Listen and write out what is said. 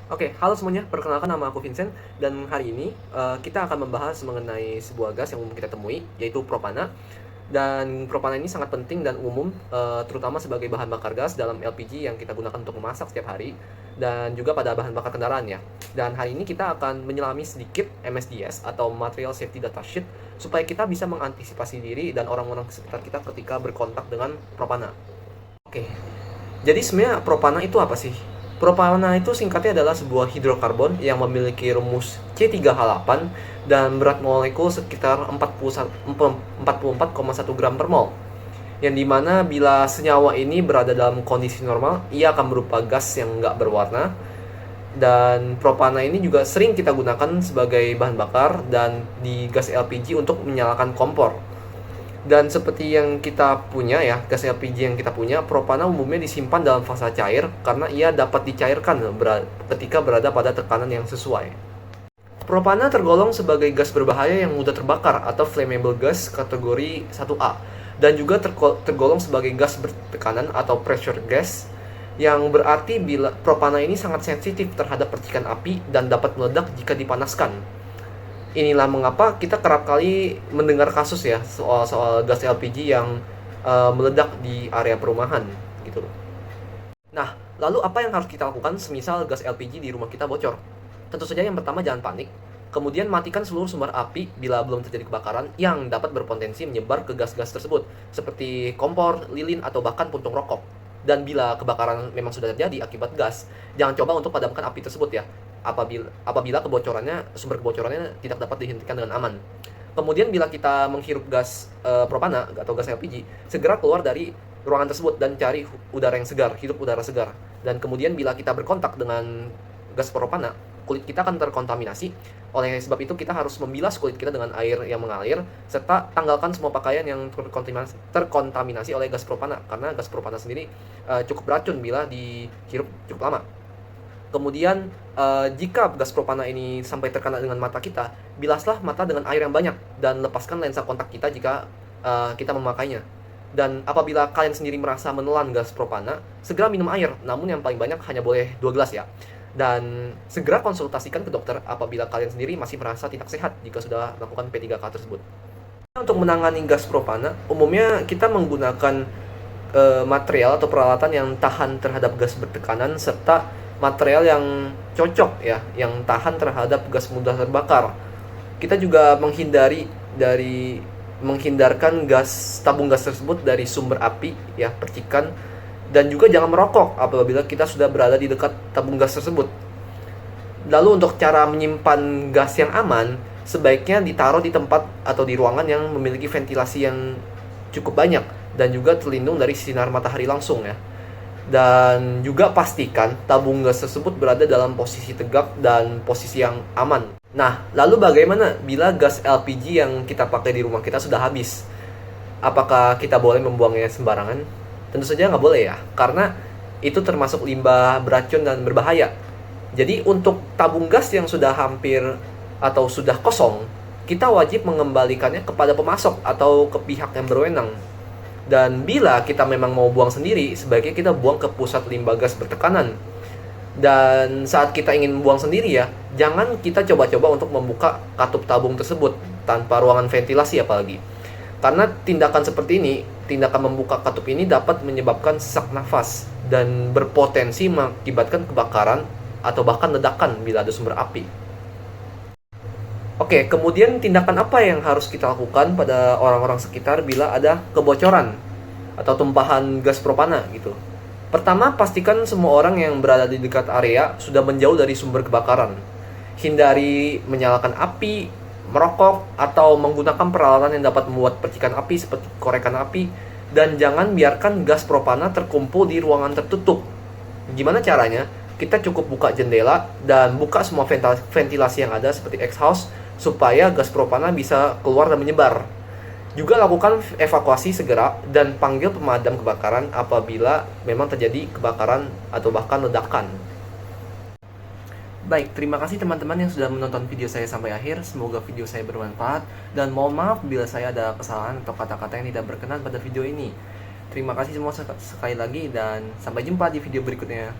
Oke, halo semuanya. Perkenalkan, nama aku Vincent dan hari ini kita akan membahas mengenai sebuah gas yang umum kita temui, yaitu propana. Dan propana ini sangat penting dan umum, terutama sebagai bahan bakar gas dalam LPG yang kita gunakan untuk memasak setiap hari dan juga pada bahan bakar kendaraan ya. Dan hari ini kita akan menyelami sedikit MSDS atau Material Safety Data Sheet supaya kita bisa mengantisipasi diri dan orang-orang sekitar kita ketika berkontak dengan propana. Oke, jadi sebenarnya propana itu apa sih? Propana itu singkatnya adalah sebuah hidrokarbon yang memiliki rumus C3H8 dan berat molekul sekitar 44,1 gram per mol. Yang dimana bila senyawa ini berada dalam kondisi normal, ia akan berupa gas yang nggak berwarna. Dan propana ini juga sering kita gunakan sebagai bahan bakar dan di gas LPG untuk menyalakan kompor. Dan seperti yang kita punya ya, gas LPG yang kita punya, propana umumnya disimpan dalam fasa cair karena ia dapat dicairkan ketika berada pada tekanan yang sesuai. Propana tergolong sebagai gas berbahaya yang mudah terbakar atau flammable gas kategori 1A dan juga tergolong sebagai gas bertekanan atau pressure gas yang berarti bila propana ini sangat sensitif terhadap percikan api dan dapat meledak jika dipanaskan. Inilah mengapa kita kerap kali mendengar kasus ya soal gas LPG yang meledak di area perumahan gitu loh. Nah, lalu apa yang harus kita lakukan semisal gas LPG di rumah kita bocor? Tentu saja yang pertama, jangan panik. Kemudian matikan seluruh sumber api bila belum terjadi kebakaran yang dapat berpotensi menyebar ke gas-gas tersebut seperti kompor, lilin, atau bahkan puntung rokok. Dan bila kebakaran memang sudah terjadi akibat gas, jangan coba untuk padamkan api tersebut ya. Apabila sumber kebocorannya tidak dapat dihentikan dengan aman. Kemudian bila kita menghirup gas propana atau gas LPG, segera keluar dari ruangan tersebut dan cari udara yang segar, hidup udara segar. Dan kemudian bila kita berkontak dengan gas propana, kulit kita akan terkontaminasi. Oleh sebab itu kita harus membilas kulit kita dengan air yang mengalir serta tanggalkan semua pakaian yang terkontaminasi oleh gas propana karena gas propana sendiri cukup beracun bila dihirup cukup lama. Kemudian jika gas propana ini sampai terkena dengan mata kita, bilaslah mata dengan air yang banyak dan lepaskan lensa kontak kita jika kita memakainya. Dan apabila kalian sendiri merasa menelan gas propana, segera minum air, namun yang paling banyak hanya boleh 2 gelas ya. Dan segera konsultasikan ke dokter apabila kalian sendiri masih merasa tidak sehat jika sudah melakukan P3K tersebut. Untuk menangani gas propana, umumnya kita menggunakan material atau peralatan yang tahan terhadap gas bertekanan serta material yang cocok ya, yang tahan terhadap gas mudah terbakar. Kita juga menghindarkan tabung gas tersebut dari sumber api ya, percikan, dan juga jangan merokok apabila kita sudah berada di dekat tabung gas tersebut. Lalu untuk cara menyimpan gas yang aman, sebaiknya ditaruh di tempat atau di ruangan yang memiliki ventilasi yang cukup banyak dan juga terlindung dari sinar matahari langsung ya. Dan juga pastikan tabung gas tersebut berada dalam posisi tegak dan posisi yang aman. Nah, lalu bagaimana bila gas LPG yang kita pakai di rumah kita sudah habis? Apakah kita boleh membuangnya sembarangan? Tentu saja nggak boleh ya, karena itu termasuk limbah beracun dan berbahaya. Jadi untuk tabung gas yang sudah hampir atau sudah kosong, kita wajib mengembalikannya kepada pemasok atau ke pihak yang berwenang. Dan bila kita memang mau buang sendiri, sebaiknya kita buang ke pusat limbah gas bertekanan. Dan saat kita ingin buang sendiri ya, jangan kita coba-coba untuk membuka katup tabung tersebut tanpa ruangan ventilasi apalagi. Karena tindakan membuka katup ini dapat menyebabkan sesak nafas dan berpotensi mengakibatkan kebakaran atau bahkan ledakan bila ada sumber api. Oke, kemudian tindakan apa yang harus kita lakukan pada orang-orang sekitar bila ada kebocoran atau tumpahan gas propana gitu. Pertama, pastikan semua orang yang berada di dekat area sudah menjauh dari sumber kebakaran. Hindari menyalakan api, merokok, atau menggunakan peralatan yang dapat membuat percikan api seperti korekan api, dan jangan biarkan gas propana terkumpul di ruangan tertutup. Gimana caranya? Kita cukup buka jendela dan buka semua ventilasi yang ada seperti exhaust supaya gas propana bisa keluar dan menyebar. Juga lakukan evakuasi segera dan panggil pemadam kebakaran apabila memang terjadi kebakaran atau bahkan ledakan. Baik, terima kasih teman-teman yang sudah menonton video saya sampai akhir. Semoga video saya bermanfaat. Dan mohon maaf bila saya ada kesalahan atau kata-kata yang tidak berkenan pada video ini. Terima kasih semua sekali lagi dan sampai jumpa di video berikutnya.